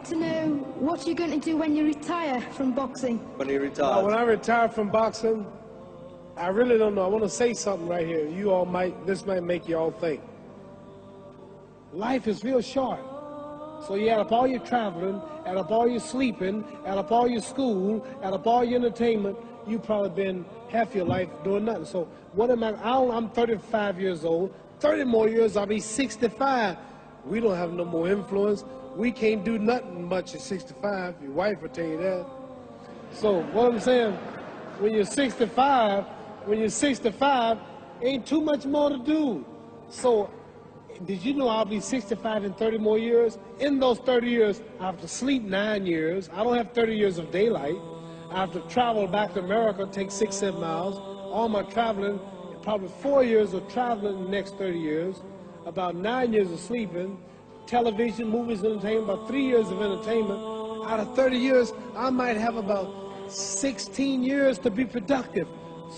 to know what you're going to do when you retire from boxing. When you retire? When I retire from boxing, I really don't know. I want to say something right here. You all this might make you all think. Life is real short. So you add up all your traveling, add up all your sleeping, add up all your school, add up all your entertainment, you've probably been half your life doing nothing. So what am I'm 35 years old. 30 more years, I'll be 65. We don't have no more influence. We can't do nothing much at 65. Your wife will tell you that. So what I'm saying, when you're 65, ain't too much more to do. So did you know I'll be 65 in 30 more years? In those 30 years, I have to sleep 9 years. I don't have 30 years of daylight. I have to travel back to America, take 6, 7 miles. All my traveling, probably 4 years of traveling in the next 30 years, about 9 years of sleeping, television, movies, entertainment, about 3 years of entertainment. Out of 30 years, I might have about 16 years to be productive.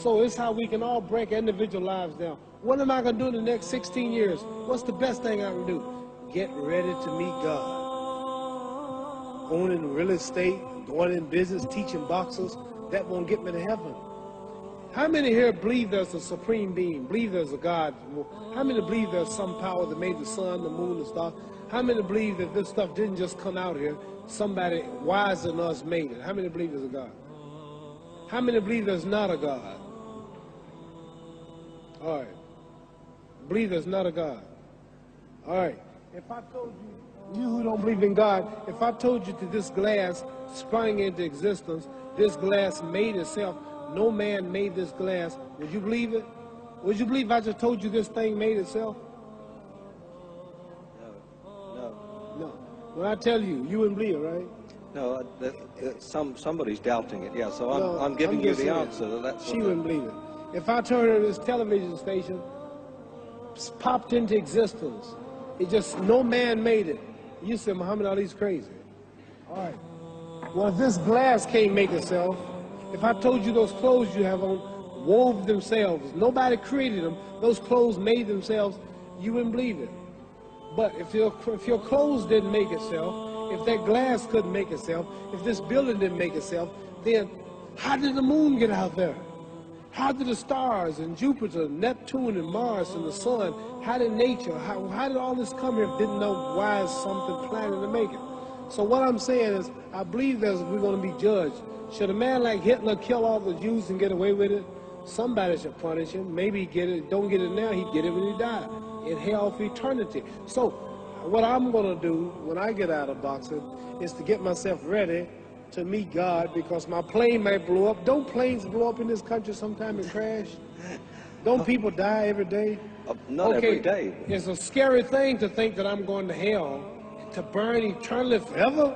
So it's how we can all break individual lives down. What am I going to do in the next 16 years? What's the best thing I can do? Get ready to meet God. Going in real estate, going in business, teaching boxers, that won't get me to heaven. How many here believe there's a supreme being, believe there's a God? How many believe there's some power that made the sun, the moon, the stars? How many believe that this stuff didn't just come out here? Somebody wiser than us made it. How many believe there's a God? How many believe there's not a God? All right. Believe there's not a God. All right. If I told you, you who don't believe in God, if I told you that this glass sprang into existence, this glass made itself, no man made this glass, would you believe it? Would you believe if I just told you this thing made itself? No. When I tell you, you wouldn't believe it, right? No, somebody's doubting it, yeah, so I'm giving you the answer. She wouldn't believe it. If I told her this television station popped into existence, it just, no man made it, you said Muhammad Ali's crazy. All right. Well, if this glass can't make itself, if I told you those clothes you have on wove themselves, nobody created them, those clothes made themselves, you wouldn't believe it. But if your clothes didn't make itself, if that glass couldn't make itself, if this building didn't make itself, then how did the moon get out there? How did the stars and Jupiter, Neptune and Mars and the sun, how did nature, how did all this come here if didn't know why is something planning to make it? So what I'm saying is, I believe we're going to be judged. Should a man like Hitler kill all the Jews and get away with it? Somebody should punish him. Maybe he get it, don't get it now, he'd get it when he died. In hell for eternity. So what I'm going to do when I get out of boxing is to get myself ready to meet God, because my plane might blow up. Don't planes blow up in this country sometime and crash? Don't people die every day? Not every day. It's a scary thing to think that I'm going to hell to burn eternally forever.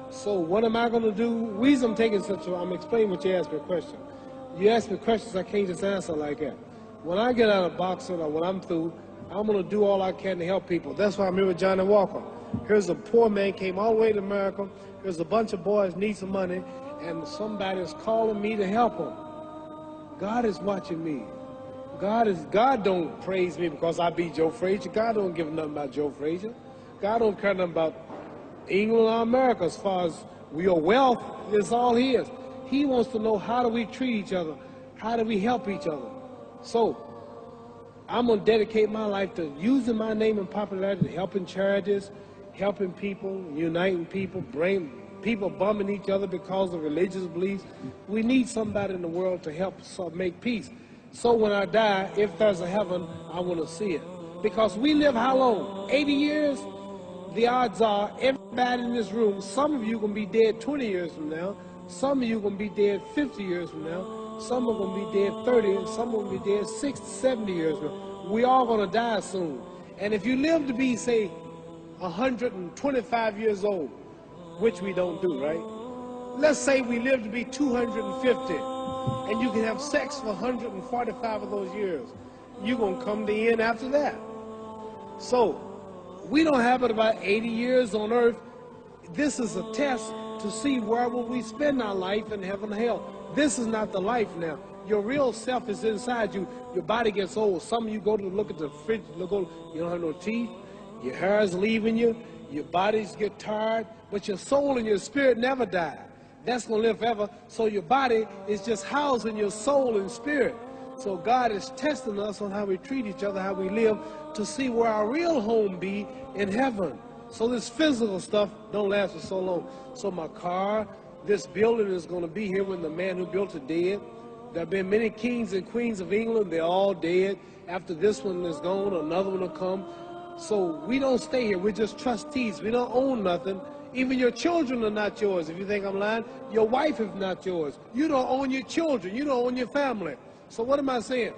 So what am I going to do? The reason I'm taking I'm explaining what you asked me a question. You ask me questions I can't just answer like that. When I get out of boxing or when I'm through, I'm going to do all I can to help people. That's why I'm here with Johnny Walker. Here's a poor man, came all the way to America. Here's a bunch of boys need some money, and somebody is calling me to help them. God is watching me. God don't praise me because I beat Joe Frazier. God don't give nothing about Joe Frazier. God don't care nothing about England or America as far as your wealth is all his. He wants to know, how do we treat each other? How do we help each other? So I'm going to dedicate my life to using my name and popularity, helping charities, helping people, uniting people, bring people bumming each other because of religious beliefs. We need somebody in the world to help make peace. So when I die, if there's a heaven, I want to see it. Because we live how long? 80 years? The odds are everybody in this room, some of you are going to be dead 20 years from now, some of you are going to be dead 50 years from now, some are going to be dead 30, and some are going to be dead 60, 70 years from now. We all going to die soon. And if you live to be, say, 125 years old, which we don't do, right? Let's say we live to be 250, and you can have sex for 145 of those years. You're going to come to the end after that. So we don't have it about 80 years on earth. This is a test to see where will we spend our life in heaven and hell. This is not the life now. Your real self is inside you. Your body gets old. Some of you go to look at the fridge, you don't have no teeth. Your hair is leaving you. Your bodies get tired, but your soul and your spirit never die. That's going to live forever. So your body is just housing your soul and spirit. So God is testing us on how we treat each other, how we live, to see where our real home be in heaven. So this physical stuff don't last for so long. So my car, this building is going to be here when the man who built it dead. There have been many kings and queens of England. They're all dead. After this one is gone, another one will come. So we don't stay here. We're just trustees. We don't own nothing. Even your children are not yours. If you think I'm lying, your wife is not yours. You don't own your children. You don't own your family. So what am I saying?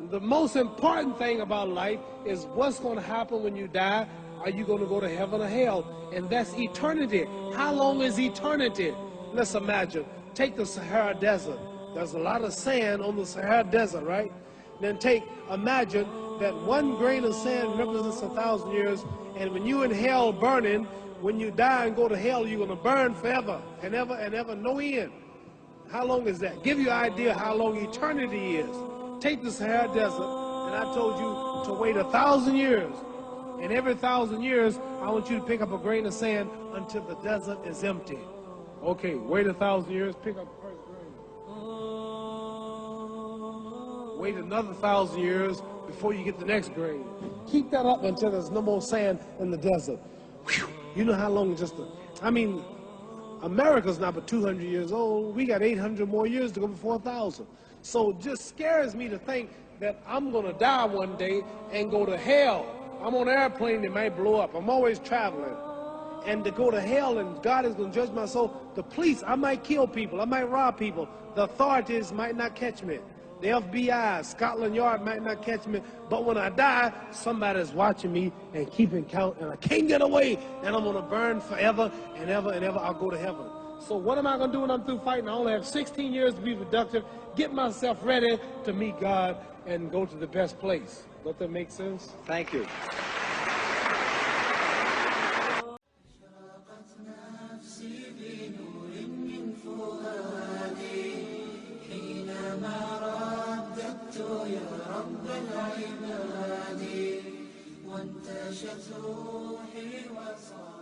The most important thing about life is what's going to happen when you die. Are you going to go to heaven or hell? And that's eternity. How long is eternity? Let's imagine. Take the Sahara Desert. There's a lot of sand on the Sahara Desert, right? Then imagine that one grain of sand represents 1,000 years, and when you in hell burning, when you die and go to hell, you're going to burn forever and ever, no end. How long is that? Give you an idea how long eternity is. Take the Sahara Desert, and I told you to wait 1,000 years. And every 1,000 years, I want you to pick up a grain of sand until the desert is empty. Okay, wait 1,000 years, pick up the first grain. Wait another 1,000 years before you get the next grain. Keep that up until there's no more sand in the desert. Whew. You know how long America's not but 200 years old. We got 800 more years to go before 1,000. So it just scares me to think that I'm going to die one day and go to hell. I'm on an airplane that might blow up. I'm always traveling. And to go to hell and God is going to judge my soul. The police, I might kill people. I might rob people. The authorities might not catch me. The FBI, Scotland Yard might not catch me. But when I die, somebody's watching me and keeping count. And I can't get away. And I'm going to burn forever and ever and ever. I'll go to heaven. So what am I going to do when I'm through fighting? I only have 16 years to be productive. Get myself ready to meet God and go to the best place. Does that make sense? Thank you. وانتشت روحي وصار